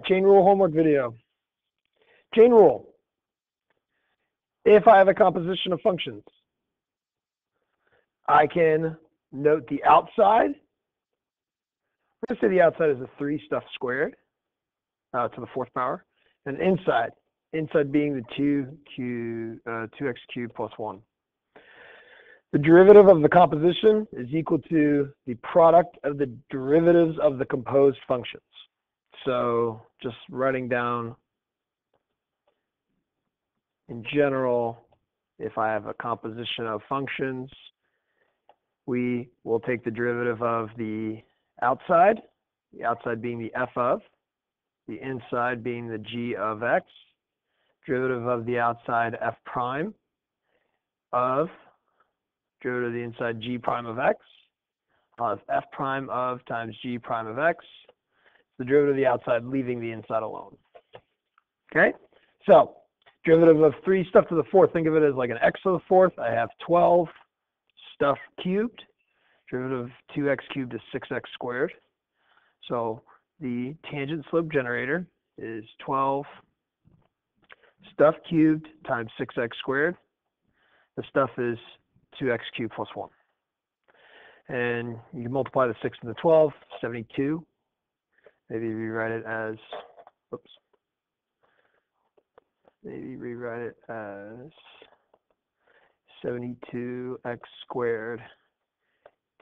Chain rule homework video. Chain rule. If I have a composition of functions, I can note the outside. We're going to say the outside is a 3 stuff squared to the 4th power. And inside being the 2x cubed plus 1. The derivative of the composition is equal to the product of the derivatives of the composed functions. So just writing down, in general, if I have a composition of functions, we will take the derivative of the outside being the f of, the inside being the g of x, derivative of the outside f prime of, derivative of the inside g prime of x, f prime of times g prime of x, the derivative of the outside leaving the inside alone. Okay? So, derivative of 3 stuff to the 4th, think of it as like an x to the 4th. I have 12 stuff cubed. Derivative of 2x cubed is 6x squared. So, the tangent slope generator is 12 stuff cubed times 6x squared. The stuff is 2x cubed plus 1. And you can multiply the 6 and the 12, 72. Maybe rewrite it as, maybe rewrite it as 72x squared,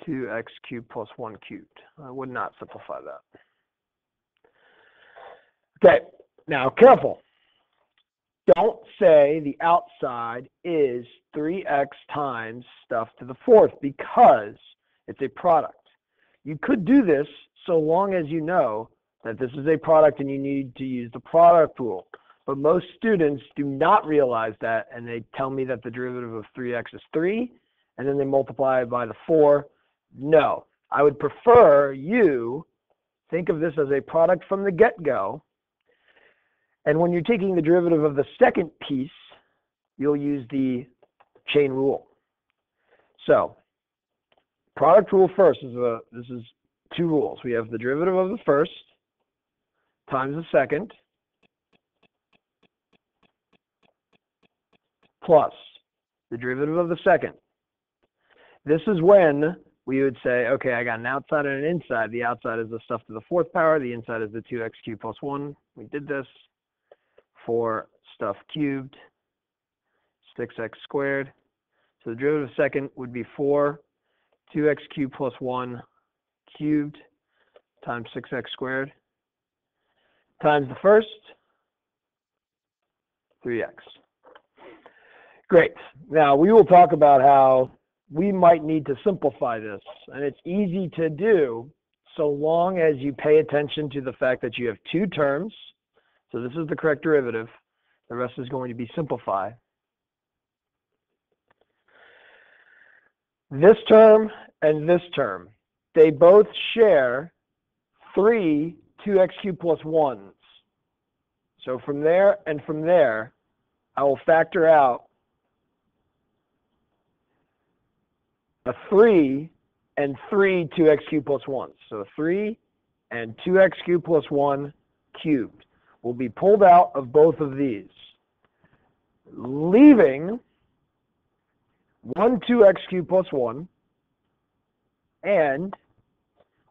2x cubed plus 1 cubed. I would not simplify that. Okay, now careful. Don't say the outside is 3x times stuff to the 4th because it's a product. You could do this so long as you know that this is a product and you need to use the product rule. But most students do not realize that, and they tell me that the derivative of 3x is 3, and then they multiply it by the 4. No, I would prefer you think of this as a product from the get-go. And when you're taking the derivative of the second piece, you'll use the chain rule. So, product rule first this is 2 rules. We have the derivative of the first times the second plus the derivative of the second. This is when we would say, okay, I got an outside and an inside. The outside is the stuff to the 4th power. The inside is the 2x cubed plus 1. We did this. 4 stuff cubed, 6x squared. So the derivative of second would be 4, 2x cubed plus 1 cubed times 6x squared times the first, 3x. Great. Now we will talk about how we might need to simplify this. And it's easy to do so long as you pay attention to the fact that you have 2 terms. So this is the correct derivative. The rest is going to be simplified. This term and this term, they both share 3 2x cubed plus 1s. So from there and from there, I will factor out a 3 and 3 2x cubed plus 1s. So 3 and 2x cubed plus 1 cubed will be pulled out of both of these, leaving 1 2x cubed plus 1, and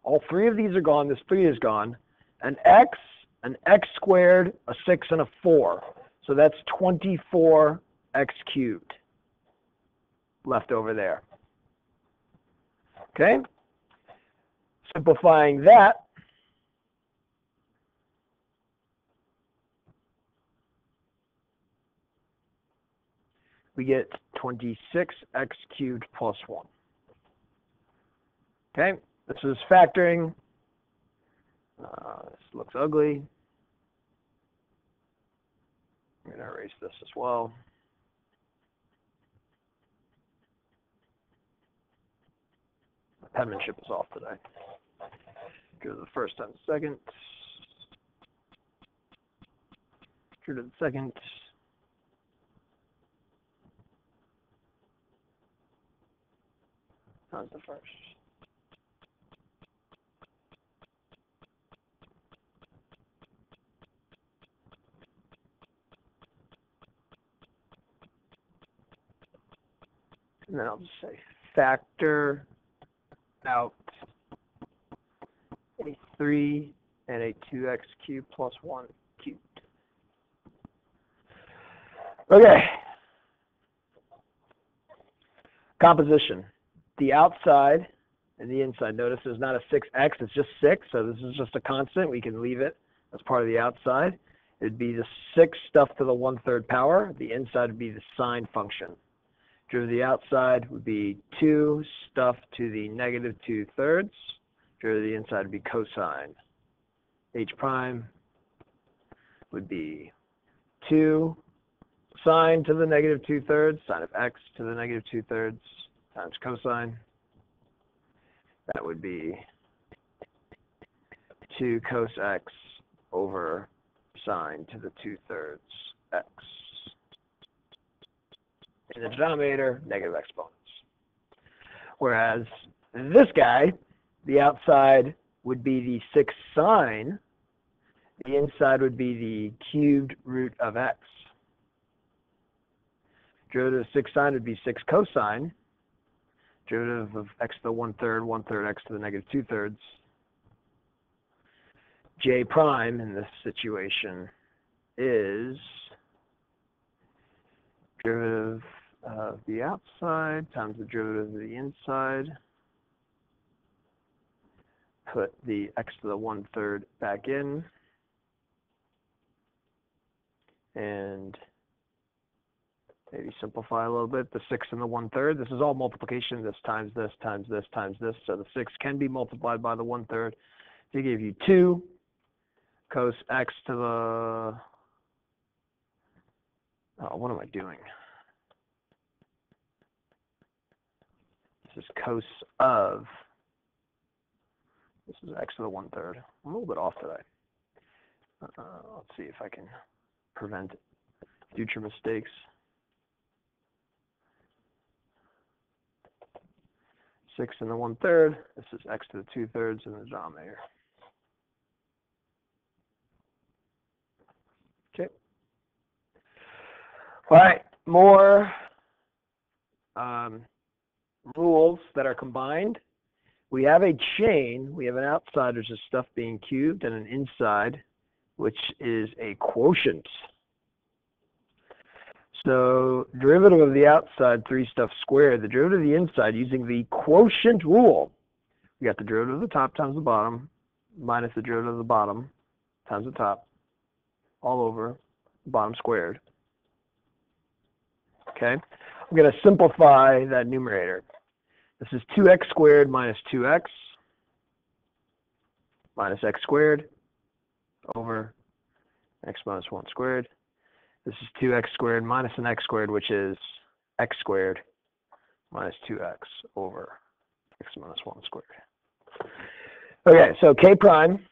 all 3 of these are gone. This 3 is gone. An x squared, a 6, and a 4. So that's 24x cubed left over there. Okay? Simplifying that, we get 26x cubed plus 1. Okay, this is factoring. This looks ugly. I'm going to erase this as well. My penmanship is off today. Go to the first times the second. Go to the second. Times the first. And then I'll just say factor out a 3 and a 2x cubed plus 1 cubed. Okay. Composition. The outside and the inside. Notice there's not a 6x, it's just 6, so this is just a constant. We can leave it as part of the outside. It'd be the 6 stuff to the 1/3 power. The inside would be the sine function. Derivative of the outside would be 2 stuff to the negative 2/3. Derivative of the inside would be cosine. H prime would be 2 sine to the negative 2/3, sine of x to the negative 2/3 times cosine. That would be 2 cos x over sine to the 2/3 x. In the denominator, negative exponents. Whereas this guy, the outside would be the 6 sine, the inside would be the cubed root of x. Derivative of 6 sine would be 6 cosine. Derivative of x to the 1/3, 1/3 x to the negative 2/3. J prime in this situation is derivative of the outside times the derivative of the inside. Put the x to the 1/3 back in. And maybe simplify a little bit. The 6 and the 1/3. This is all multiplication. This times this times this times this. So the 6 can be multiplied by the 1/3 to give you 2 cos x to the, oh, what am I doing? This is cos of, this is x to the 1/3. I'm a little bit off today. Let's see if I can prevent future mistakes. 6 and the 1/3. This is x to the 2/3 in the denominator. Okay. All right. More rules that are combined. We have a chain. We have an outside, which is stuff being cubed, and an inside, which is a quotient. So derivative of the outside, 3 stuff squared. The derivative of the inside using the quotient rule. We got the derivative of the top times the bottom minus the derivative of the bottom times the top all over the bottom squared. Okay, I'm going to simplify that numerator. This is 2x squared minus 2x minus x squared over x minus 1 squared. This is 2x squared minus an x squared, which is x squared minus 2x over x minus 1 squared. Okay, so k prime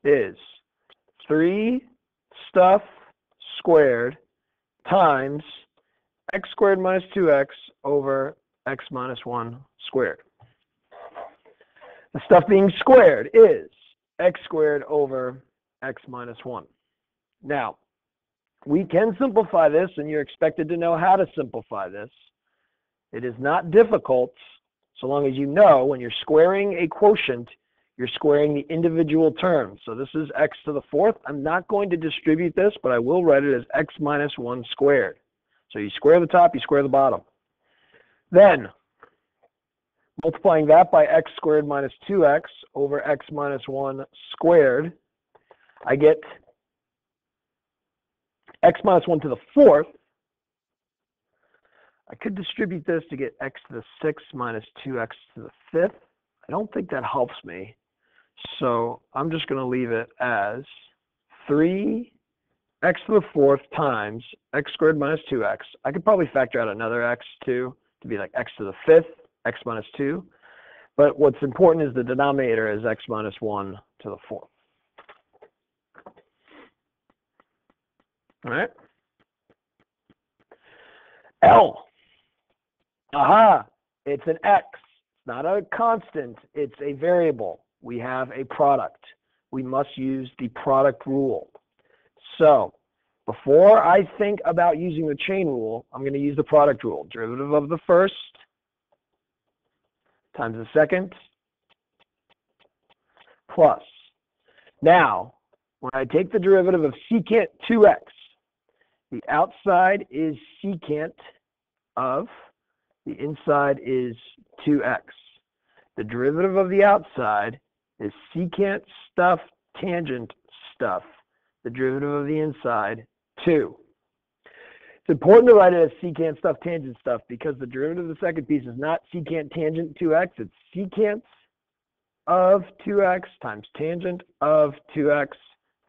is 3 stuff squared times x squared minus 2x over x minus 1 squared. The stuff being squared is x squared over x minus 1. Now, we can simplify this, and you're expected to know how to simplify this. It is not difficult, so long as you know when you're squaring a quotient, you're squaring the individual terms. So this is x to the 4th. I'm not going to distribute this, but I will write it as x minus 1 squared. So you square the top, you square the bottom. Then, multiplying that by x squared minus 2x over x minus 1 squared, I get x minus 1 to the 4th. I could distribute this to get x to the 6th minus 2x to the 5th. I don't think that helps me. So I'm just going to leave it as 3x to the 4th times x squared minus 2x. I could probably factor out another x too to be like x to the 5th, x minus 2. But what's important is the denominator is x minus 1 to the 4th. All right. L. Aha. It's an x. It's not a constant. It's a variable. We have a product. We must use the product rule. So Before I think about using the chain rule, I'm going to use the product rule. Derivative of the first times the second plus. Now, when I take the derivative of secant 2x, the outside is secant of, the inside is 2x. The derivative of the outside is secant stuff tangent stuff. The derivative of the inside, 2. It's important to write it as secant stuff tangent stuff because the derivative of the second piece is not secant tangent 2x. It's secant of 2x times tangent of 2x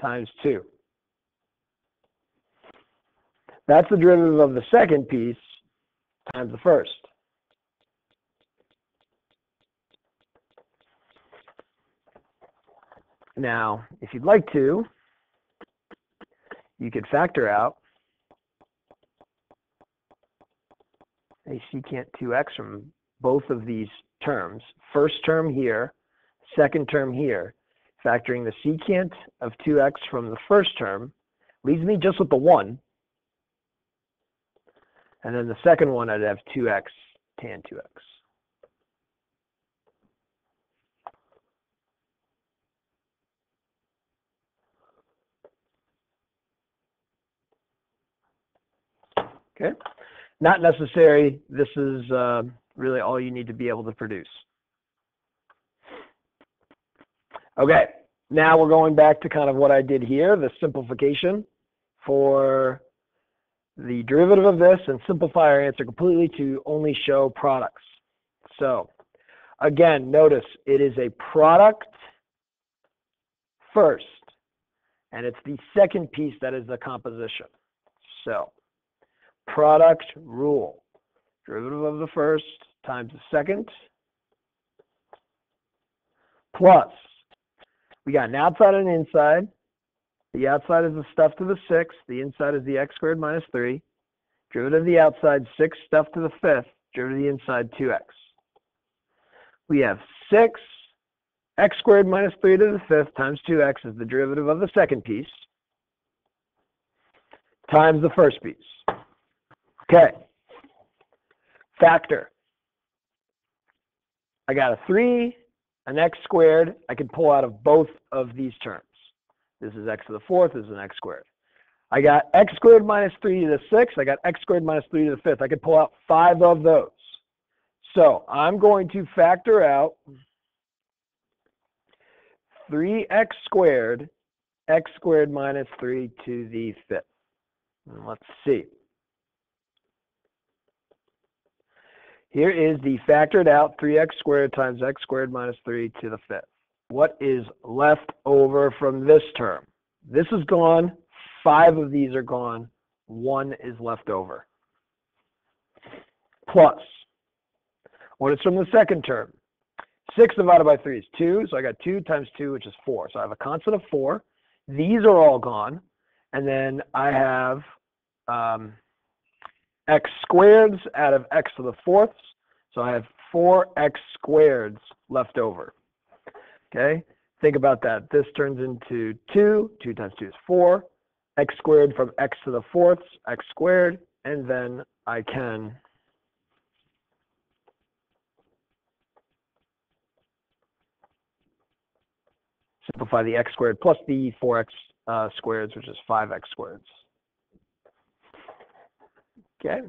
times 2. That's the derivative of the second piece times the first. Now, if you'd like to, you could factor out a secant 2x from both of these terms. First term here, second term here. Factoring the secant of 2x from the first term leaves me just with the 1. And then the second one, I'd have 2x tan 2x. Okay, not necessary. This is really all you need to be able to produce. Okay, now we're going back to kind of what I did here, the simplification for the derivative of this, and simplify our answer completely to only show products. So again, notice it is a product first, and it's the second piece that is the composition. So product rule, derivative of the first times the second plus, we got an outside and an inside. The outside is the stuff to the 6. The inside is the x squared minus 3. Derivative of the outside, 6 stuff to the 5th. Derivative of the inside, 2x. We have 6 x squared minus 3 to the 5th times 2x is the derivative of the second piece times the first piece. Okay. Factor. I got a 3, an x squared. I can pull out of both of these terms. This is x to the 4th, this is an x squared. I got x squared minus 3 to the 6th. I got x squared minus 3 to the 5th. I could pull out 5 of those. So I'm going to factor out 3x squared minus 3 to the 5th. And let's see. Here is the factored out 3x squared times x squared minus 3 to the 5th. What is left over from this term? This is gone. 5 of these are gone. 1 is left over. Plus, what is from the second term? 6 divided by 3 is 2. So I got 2 times 2, which is 4. So I have a constant of 4. These are all gone. And then I have x squareds out of x to the 4th. So I have 4x squareds left over. Okay, think about that. This turns into 2. 2 times 2 is 4. X squared from x to the 4th, x squared. And then I can simplify the x squared plus the 4x squareds, which is 5x squareds. Okay.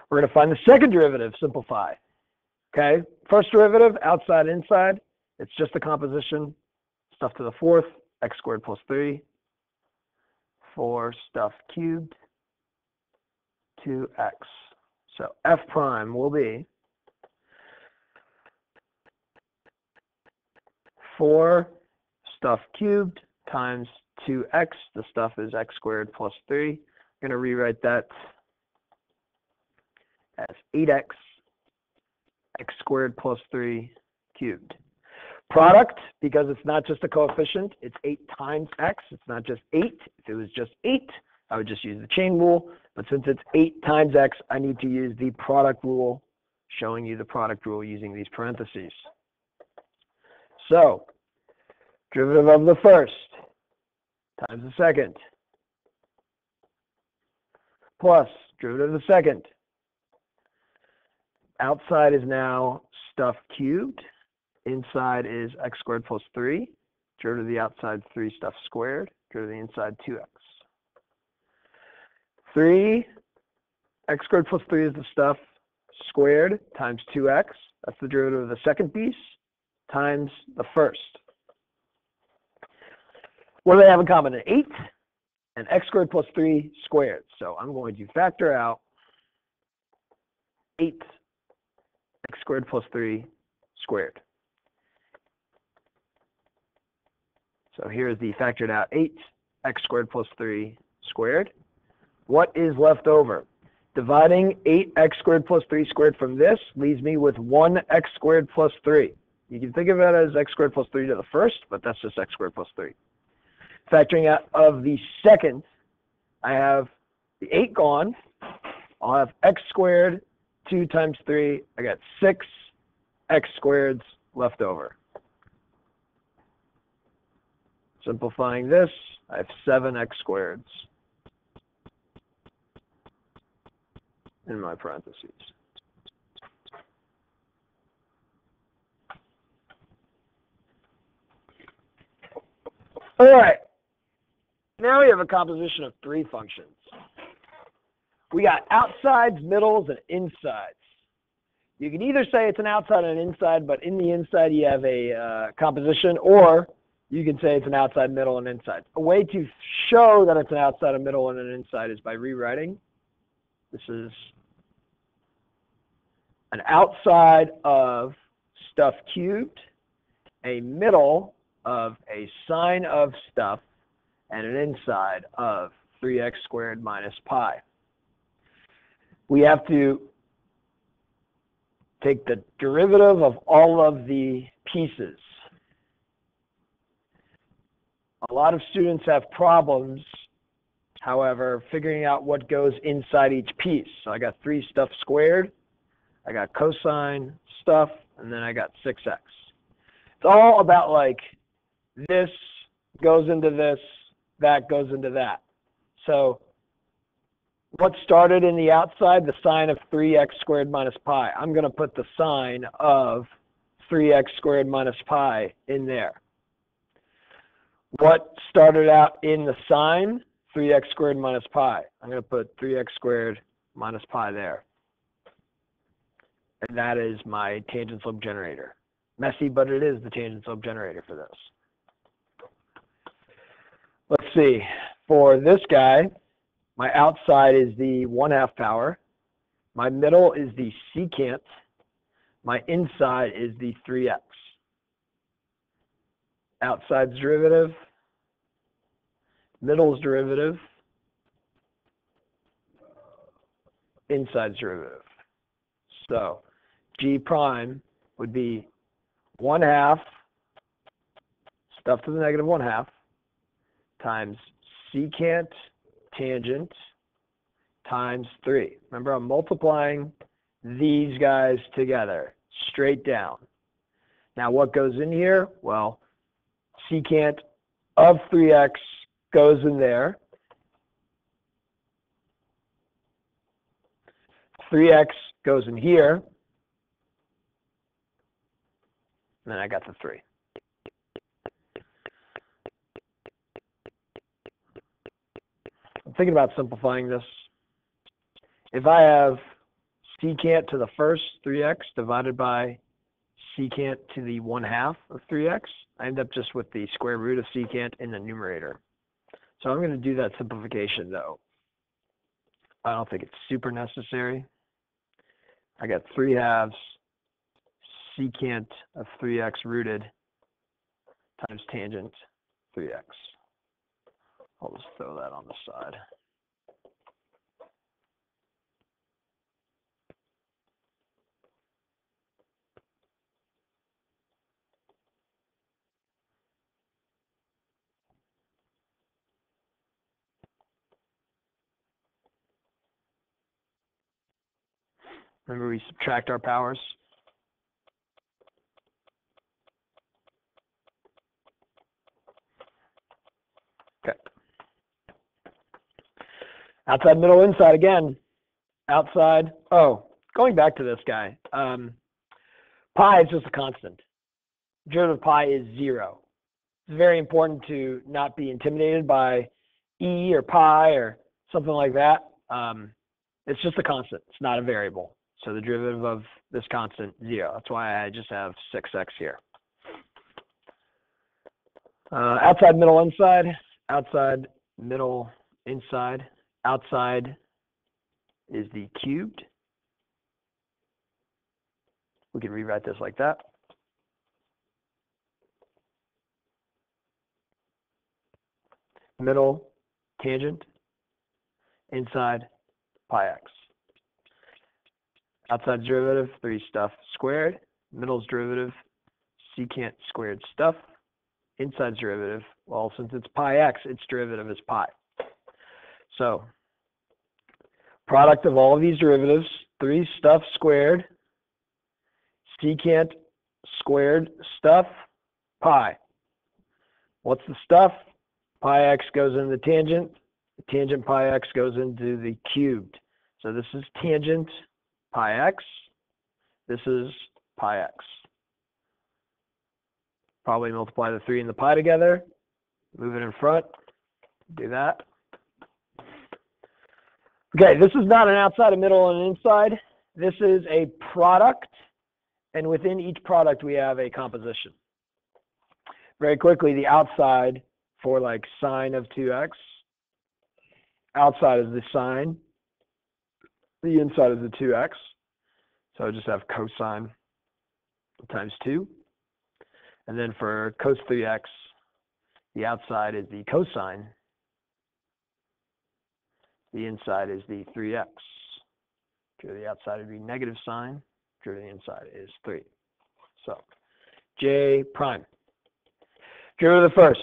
We're going to find the second derivative, simplify. Okay, first derivative, outside, inside. It's just the composition, stuff to the 4th, x squared plus 3, 4 stuff cubed, 2x. So f prime will be 4 stuff cubed times 2x. The stuff is x squared plus 3. I'm going to rewrite that as 8x, x squared plus 3 cubed. Product, because it's not just a coefficient, it's 8 times x. It's not just 8. If it was just 8, I would just use the chain rule. But since it's 8 times x, I need to use the product rule, showing you the product rule using these parentheses. So, derivative of the first times the second plus derivative of the second. Outside is now stuff cubed. Inside is x squared plus 3. Derivative of the outside, 3 stuff squared. Derivative of the inside, 2x. 3, x squared plus 3 is the stuff squared times 2x. That's the derivative of the second piece times the first. What do they have in common? An 8 and x squared plus 3 squared. So I'm going to factor out 8 x squared plus 3 squared. So here's the factored out 8 x squared plus 3 squared. What is left over? Dividing 8x squared plus 3 squared from this leaves me with 1x squared plus 3. You can think of it as x squared plus 3 to the first, but that's just x squared plus 3. Factoring out of the second, I have the 8 gone. I'll have x squared, 2 times 3. I got 6 x squareds left over. Simplifying this, I have 7 x squareds in my parentheses. All right. Now we have a composition of 3 functions. We got outsides, middles, and insides. You can either say it's an outside and an inside, but in the inside you have a composition, or you can say it's an outside, middle, and inside. A way to show that it's an outside, a middle, and an inside is by rewriting. This is an outside of stuff cubed, a middle of a sine of stuff, and an inside of 3x squared minus pi. We have to take the derivative of all of the pieces. A lot of students have problems, however, figuring out what goes inside each piece. So I got 3 stuff squared, I got cosine stuff, and then I got 6x. It's all about like this goes into this, that goes into that. So what started in the outside? The sine of 3x squared minus pi. I'm going to put the sine of 3x squared minus pi in there. What started out in the sine? 3x squared minus pi. I'm going to put 3x squared minus pi there. And that is my tangent slope generator. Messy, but it is the tangent slope generator for this. Let's see. For this guy, my outside is the 1/2 power. My middle is the secant. My inside is the 3x. Outside's derivative, middle's derivative, inside's derivative. So G prime would be 1/2 stuff to the negative 1/2 times secant tangent times 3. Remember, I'm multiplying these guys together straight down. Now what goes in here? Well, secant of 3x goes in there. 3x goes in here. And then I got the 3. I'm thinking about simplifying this. If I have secant to the first 3x divided by secant to the 1/2 of 3x, I end up just with the square root of secant in the numerator. So I'm going to do that simplification, though. I don't think it's super necessary. I got 3/2 secant of 3x rooted times tangent 3x. I'll just throw that on the side. Remember, we subtract our powers. Okay. Outside, middle, inside again. Outside. Oh, going back to this guy. Pi is just a constant. Derivative of pi is 0. It's very important to not be intimidated by e or pi or something like that. It's just a constant. It's not a variable. So the derivative of this constant, 0. That's why I just have 6x here. Outside, middle, inside. Outside, middle, inside. Outside is the cubed. We can rewrite this like that. Middle, tangent. Inside, pi x. Outside derivative, 3 stuff squared. Middle's derivative, secant squared stuff. Inside's derivative, well, since it's pi x, its derivative is pi. So, product of all of these derivatives, 3 stuff squared, secant squared stuff, pi. What's the stuff? Pi x goes in the tangent. The tangent pi x goes into the cubed. So this is tangent pi x. This is pi x. Probably multiply the 3 and the pi together. Move it in front. Do that. Okay, this is not an outside, a middle, and an inside. This is a product. And within each product, we have a composition. Very quickly, the outside for like sine of 2x. Outside is the sine. The inside is the 2x. So I just have cosine times 2. And then for cos 3x, the outside is the cosine. The inside is the 3x. Derivative of the outside would be negative sine. Derivative of the inside is 3. So J prime. Derivative of the first.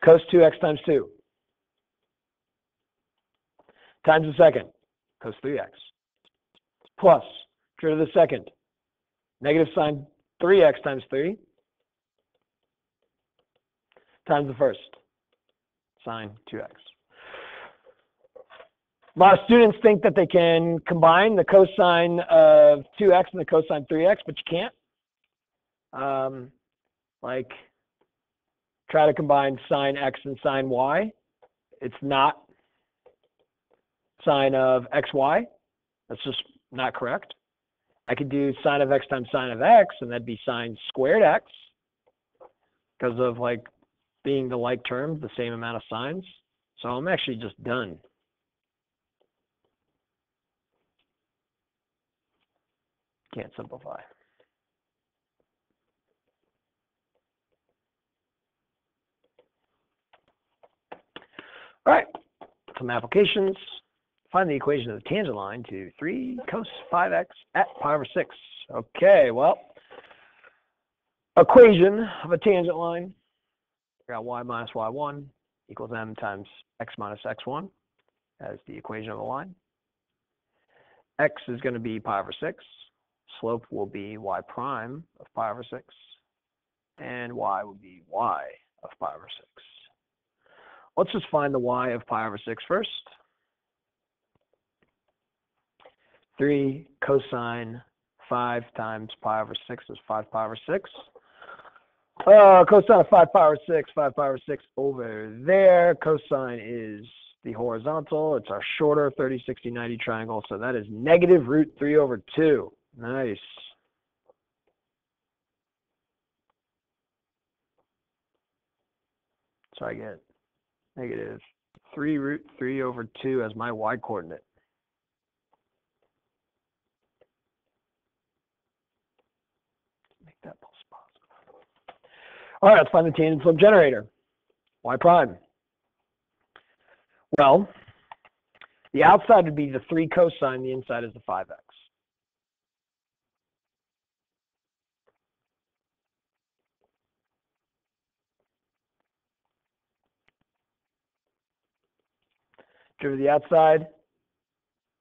Cos 2x times 2. Times the second. Cos 3x. Plus. Derivative of the second. Negative sine 3x times 3. Times the first. Sine 2x. A lot of students think that they can combine the cosine of 2x and the cosine 3x, but you can't. Like, try to combine sine x and sine y. It's not sine of xy. That's just not correct. I could do sine of x times sine of x, and that'd be sine squared x, because of like being the like terms, the same amount of sines. So I'm actually just done. Can't simplify. All right, some applications. Find the equation of the tangent line to 3 cos 5x at pi over 6. Okay, well, equation of a tangent line. Figure out y minus y1 equals m times x minus x1 as the equation of a line. X is going to be pi over 6. Slope will be y prime of pi over 6. And y will be y of pi over 6. Let's just find the y of pi over 6 first. 3 cosine 5 times pi over 6 is 5 pi over 6. Cosine of 5 pi over 6, 5 pi over 6 over there. Cosine is the horizontal. It's our shorter 30, 60, 90 triangle. So that is negative root 3 over 2. Nice. So I get negative 3 root 3 over 2 as my y coordinate. Make that pulse positive. All right, let's find the tangent slope generator. Y prime. Well, the outside would be the 3 cosine, the inside is the 5x. Derivative of the outside,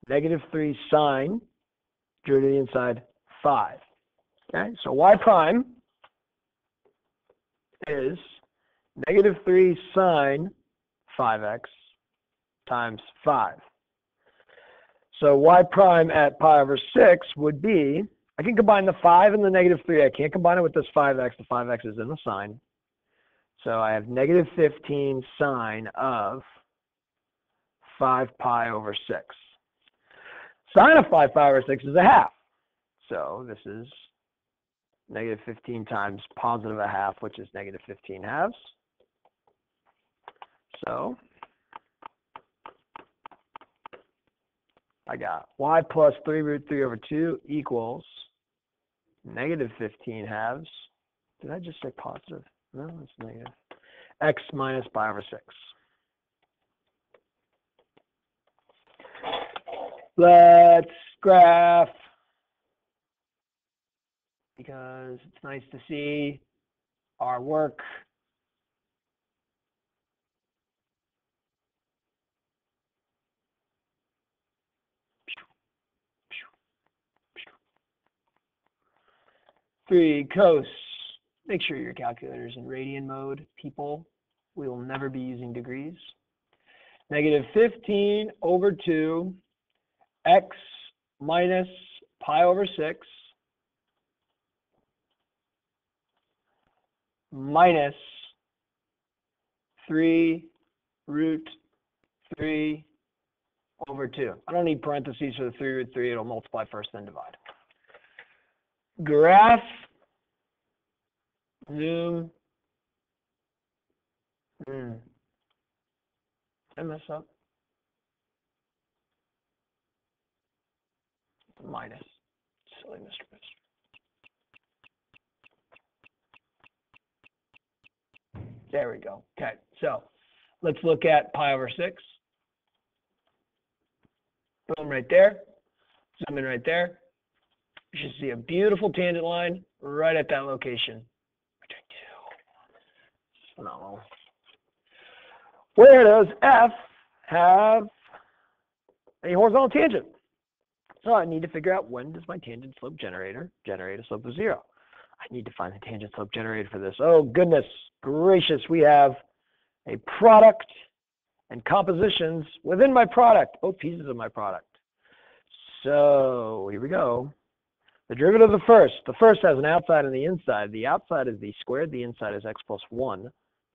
negative 3 sine. Derivative of the inside, 5. Okay, so y prime is negative 3 sine 5x times 5. So y prime at pi over 6 would be, I can combine the 5 and the negative 3. I can't combine it with this 5x. The 5x is in the sign. So I have negative 15 sine of 5 pi over 6. Sine of 5 pi over 6 is a half. So this is negative 15 times positive a half, which is negative 15 halves. So I got y plus 3 root 3 over 2 equals negative 15 halves. Did I just say positive? No, it's negative. X minus pi over 6. Let's graph, because it's nice to see our work. Three cos. Make sure your calculator is in radian mode, people. We will never be using degrees. Negative 15 over 2 x minus pi over 6 minus 3 root 3 over 2. I don't need parentheses for the 3 root 3. It'll multiply first, then divide. Graph, zoom. Did I mess up? Minus. Silly Mr. There we go. Okay, so let's look at pi over 6. Boom, right there. Zoom in right there. You should see a beautiful tangent line right at that location. Phenomenal. Where does F have a horizontal tangent? So I need to figure out, when does my tangent slope generator generate a slope of 0? I need to find the tangent slope generator for this. Oh, goodness gracious, we have a product and compositions within my product, both pieces of my product. So here we go. The derivative of the first has an outside and the inside. The outside is the squared, the inside is x plus 1. The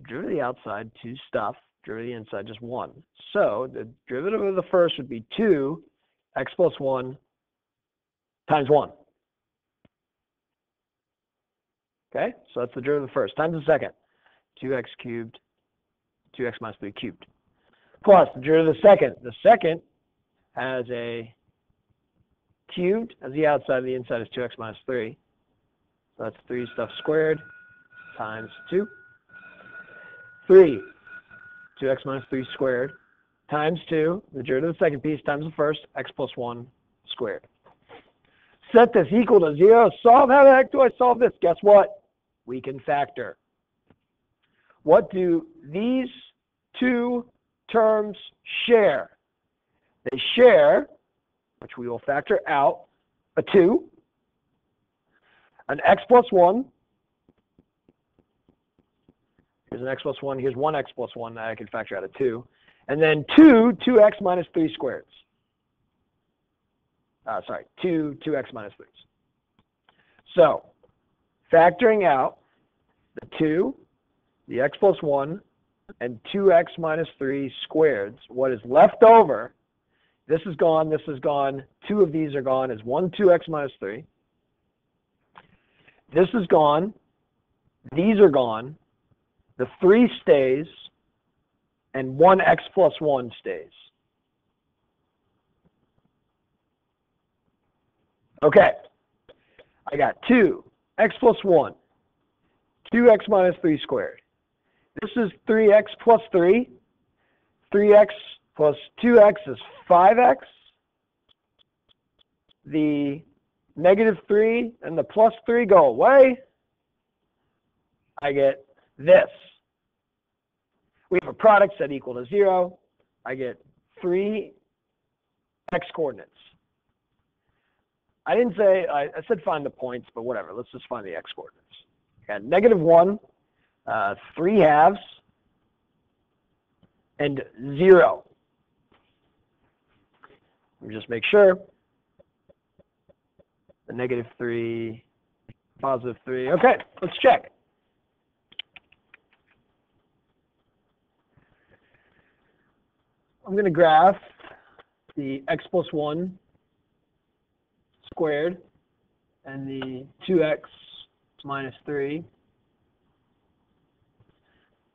derivative of the outside, 2 stuff. Derivative of the inside, just 1. So the derivative of the first would be 2 x plus 1 times 1. Okay, so that's the derivative of the first times the second. 2x cubed, 2x minus 3 cubed. Plus the derivative of the second. The second has a cubed as the outside, the inside is 2x minus 3. So that's 3 stuff squared times 2. 3, 2x minus 3 squared times 2, the derivative of the second piece times the first, x plus 1 squared. Set this equal to 0. Solve. How the heck do I solve this? Guess what? We can factor. What do these two terms share? They share, which we will factor out, a 2, an x plus 1. Here's an x plus 1. Here's one x plus 1 that I can factor out of 2. And then 2x minus 3 squareds. 2x minus 3s. So, factoring out the 2, the x plus 1, and 2x minus 3 squareds, what is left over, this is gone, this is gone, 2 of these are gone, is 2x minus 3. This is gone, these are gone, the 3 stays, and 1x plus 1 stays. Okay, I got 2x plus 1, 2x minus 3 squared. This is 3x plus 3. 3x plus 2x is 5x. The negative 3 and the plus 3 go away. I get this. We have a product set equal to 0. I get 3 x coordinates. I didn't say, I said find the points, but whatever. Let's just find the x coordinates. Got negative 1, 3 halves, and 0. Let me just make sure. The -3, +3. Okay, let's check. I'm going to graph the x plus 1 squared and the 2x minus 3.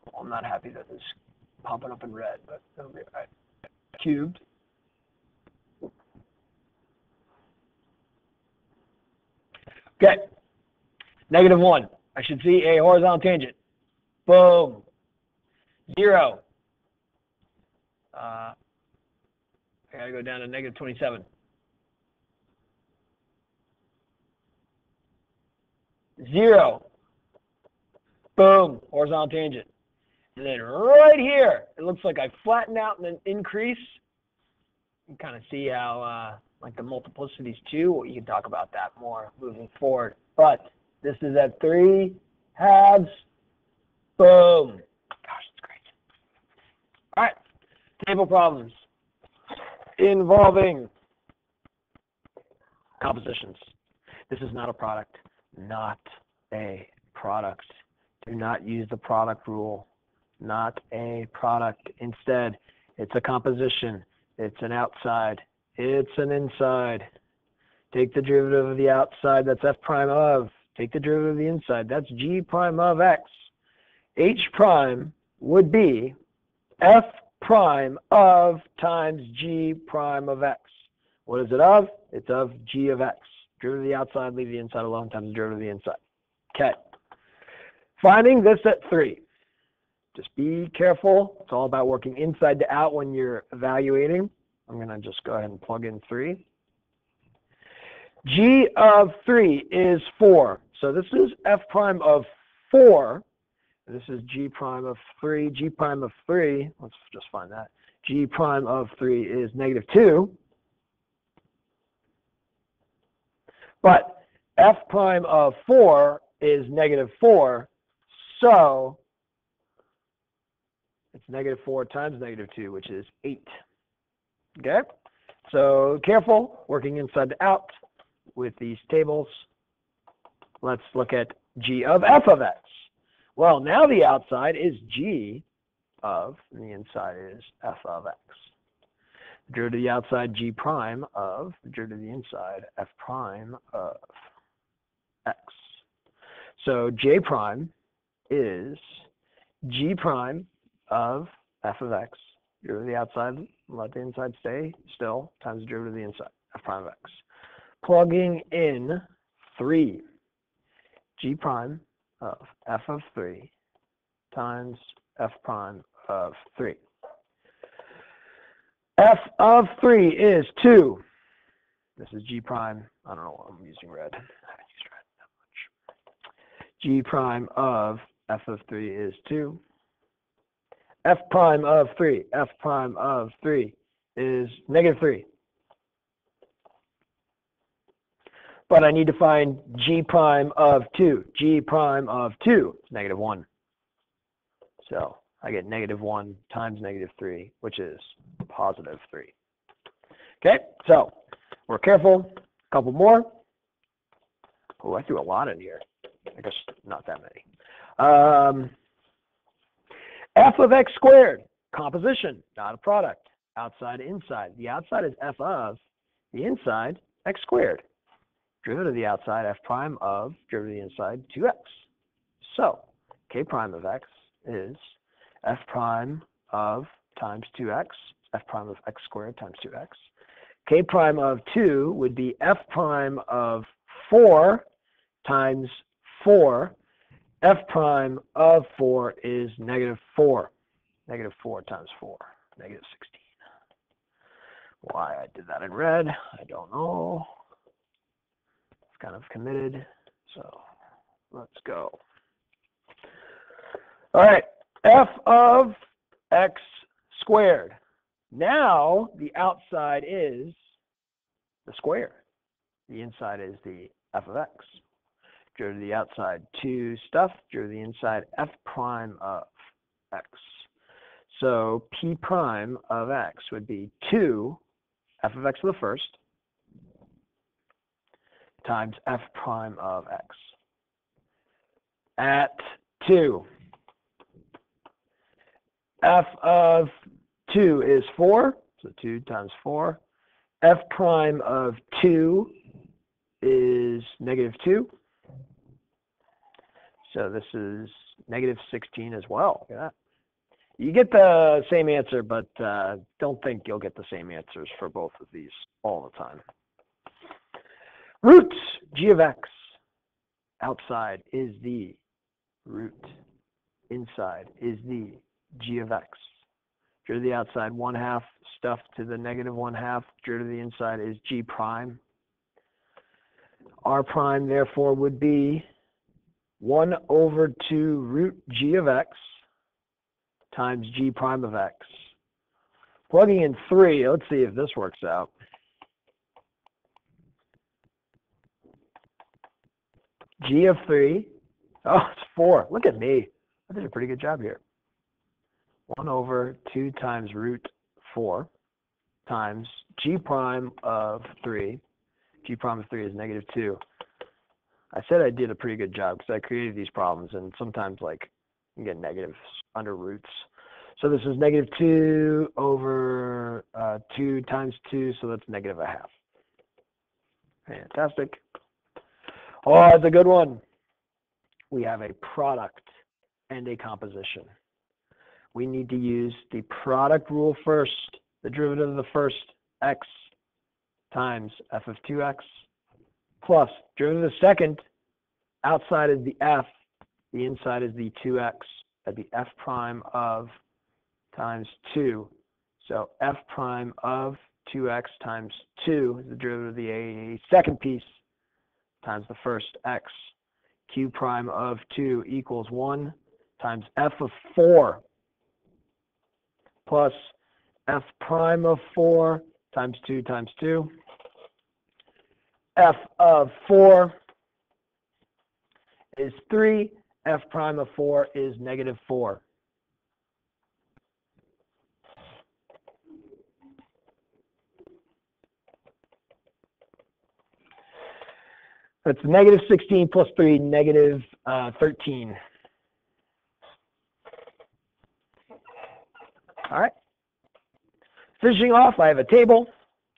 Well, I'm not happy that this is popping up in red, but it'll be all right. Cubed. Okay. -1. I should see a horizontal tangent. Boom. 0. I gotta go down to -27. 0. Boom. Horizontal tangent. And then right here, it looks like I flatten out and then increase. You can kind of see how like the multiplicities too. Well, you can talk about that more moving forward. But this is at 3 halves. Boom. Gosh, that's great. All right. Table problems involving compositions. This is not a product. Not a product. Do not use the product rule. Not a product. Instead, it's a composition. It's an outside. It's an inside. Take the derivative of the outside. That's f prime of. Take the derivative of the inside. That's g prime of x. H prime would be f prime of times g prime of x. What is it of? It's of g of x. Derivative of the outside, leave the inside alone, times the derivative of the inside. Okay. Finding this at 3. Just be careful. It's all about working inside to out when you're evaluating. I'm going to just go ahead and plug in 3. G of 3 is 4. So this is f prime of 4. This is g prime of 3. G prime of 3, let's just find that. G prime of 3 is -2. But f prime of 4 is -4. So it's -4 times -2, which is 8. Okay? So careful, working inside to out with these tables. Let's look at g of f of x. Well, now the outside is g of, and the inside is f of x. The derivative of the outside, g prime of, the derivative of the inside, f prime of x. So j prime is g prime of f of x, derivative of the outside, let the inside stay still, times the derivative of the inside, f prime of x. Plugging in 3, g prime of f of 3 times f prime of 3. F of 3 is 2. This is g prime. I don't know why I'm using red. I haven't used red that much. G prime of f of 3 is 2. F prime of 3. F prime of 3 is -3. But I need to find g prime of 2. G prime of 2 is -1. So I get -1 times -3, which is +3. Okay, so we're careful. A couple more. Oh, I threw a lot in here. I guess not that many. F of x squared, composition, not a product. Outside, inside. The outside is f of, the inside, x squared. Derivative of the outside, f prime of, derivative of the inside, 2x. So k prime of x is f prime of times 2x, f prime of x squared times 2x. K prime of 2 would be f prime of 4 times 4. F prime of 4 is -4. -4 times 4, -16. Why I did that in red, I don't know. It's kind of committed, so let's go. All right, f of x squared. Now the outside is the square. The inside is the f of x. Derivative of the outside 2 stuff, derivative of the inside f prime of x. So p prime of x would be 2 f of x to the first times f prime of x. At 2, f of 2 is 4, so 2 times 4. F prime of 2 is negative 2. So this is negative 16 as well. Look at that. You get the same answer, but don't think you'll get the same answers for both of these all the time. Root g of x outside is the root. Inside is the g of x. Drew to the outside 1/2 stuffed to the negative 1/2. Drew to the inside is g prime. R prime therefore would be 1/2 root g of x times g prime of x. Plugging in 3, let's see if this works out. G of 3, oh, it's 4. Look at me. I did a pretty good job here. 1/2 times root 4 times g prime of 3. G prime of 3 is negative 2. I said I did a pretty good job because I created these problems, and sometimes like you get negatives under roots. So this is negative 2 over 2 times 2, so that's negative 1/2. Fantastic. Oh, that's a good one. We have a product and a composition. We need to use the product rule first, the derivative of the first, x times f of 2x, plus derivative of the second, outside is the f, the inside is the 2x, that'd be f prime of times 2. So f prime of 2x times 2 is the derivative of the second piece times the first x. Q prime of 2 equals 1 times f of 4 plus f prime of 4 times 2 times 2. F of 4 is 3. F prime of 4 is negative 4. That's negative 16 plus 3, negative 13. All right. Finishing off, I have a table.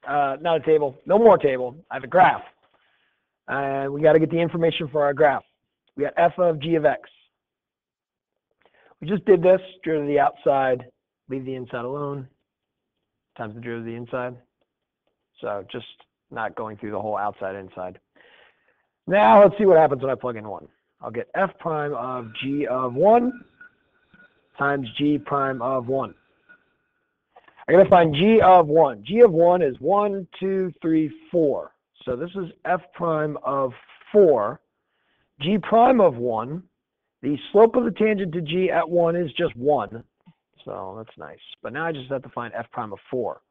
Not a table, no more table. I have a graph. We got to get the information for our graph. We got f of g of x. We just did this, derivative of the outside, leave the inside alone, times the derivative of the inside. So just not going through the whole outside, inside. Now let's see what happens when I plug in 1. I'll get f prime of g of 1 times g prime of 1. I'm going to find g of 1. G of 1 is 1, 2, 3, 4. So this is f prime of 4. G prime of 1. The slope of the tangent to g at 1 is just 1. So that's nice. But now I just have to find f prime of 4.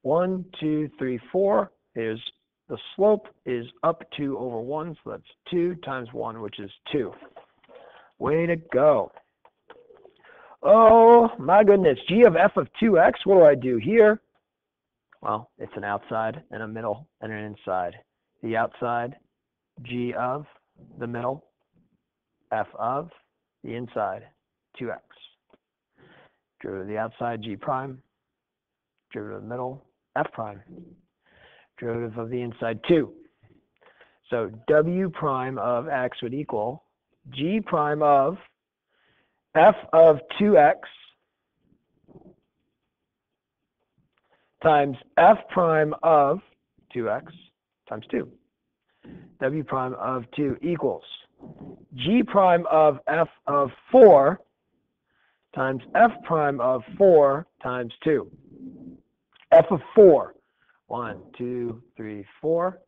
1, 2, 3, 4. Here's the slope is up 2 over 1. So that's 2 times 1, which is 2. Way to go. Oh, my goodness. G of f of 2x, what do I do here? Well, it's an outside and a middle and an inside. The outside, g of the middle, f of the inside, 2x. Derivative of the outside, g prime. Derivative of the middle, f prime. Derivative of the inside, 2. So w prime of x would equal g prime of f of 2x times f prime of 2x times 2. W prime of 2 equals g prime of f of 4 times f prime of 4 times 2. F of 4, 1, 2, 3, 4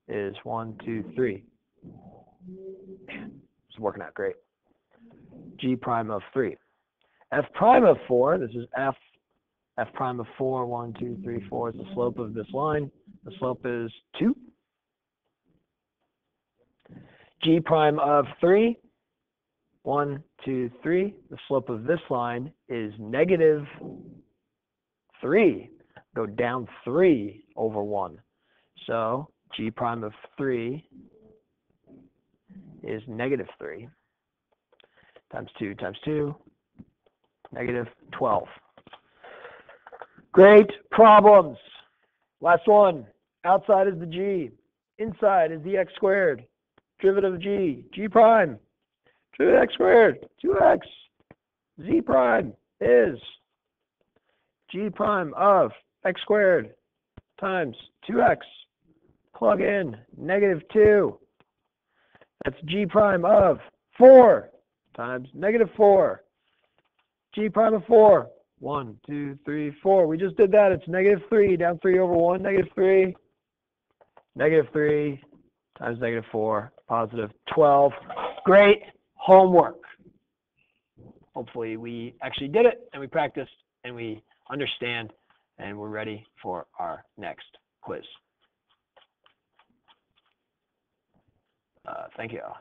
is 1, 2, 3. It's working out great. G prime of 3. F prime of 4, this is f prime of 4, 1, 2, 3, 4 is the slope of this line. The slope is 2. G prime of 3, 1, 2, 3. The slope of this line is negative 3. go down 3 over 1. So g prime of 3 is negative 3 times 2 times 2, negative 12. Great problems. Last one. Outside is the g. Inside is the x squared. Derivative of g. G prime. Derivative of x squared. 2x. Z prime is g prime of x squared times 2x. Plug in negative 2. That's g prime of 4 times negative 4. G prime of 4. 1, 2, 3, 4. We just did that. It's negative 3. Down 3 over 1. Negative 3. Negative 3 times negative 4. Positive 12. Great homework. Hopefully we actually did it and we practiced and we understand and we're ready for our next quiz. Thank you all.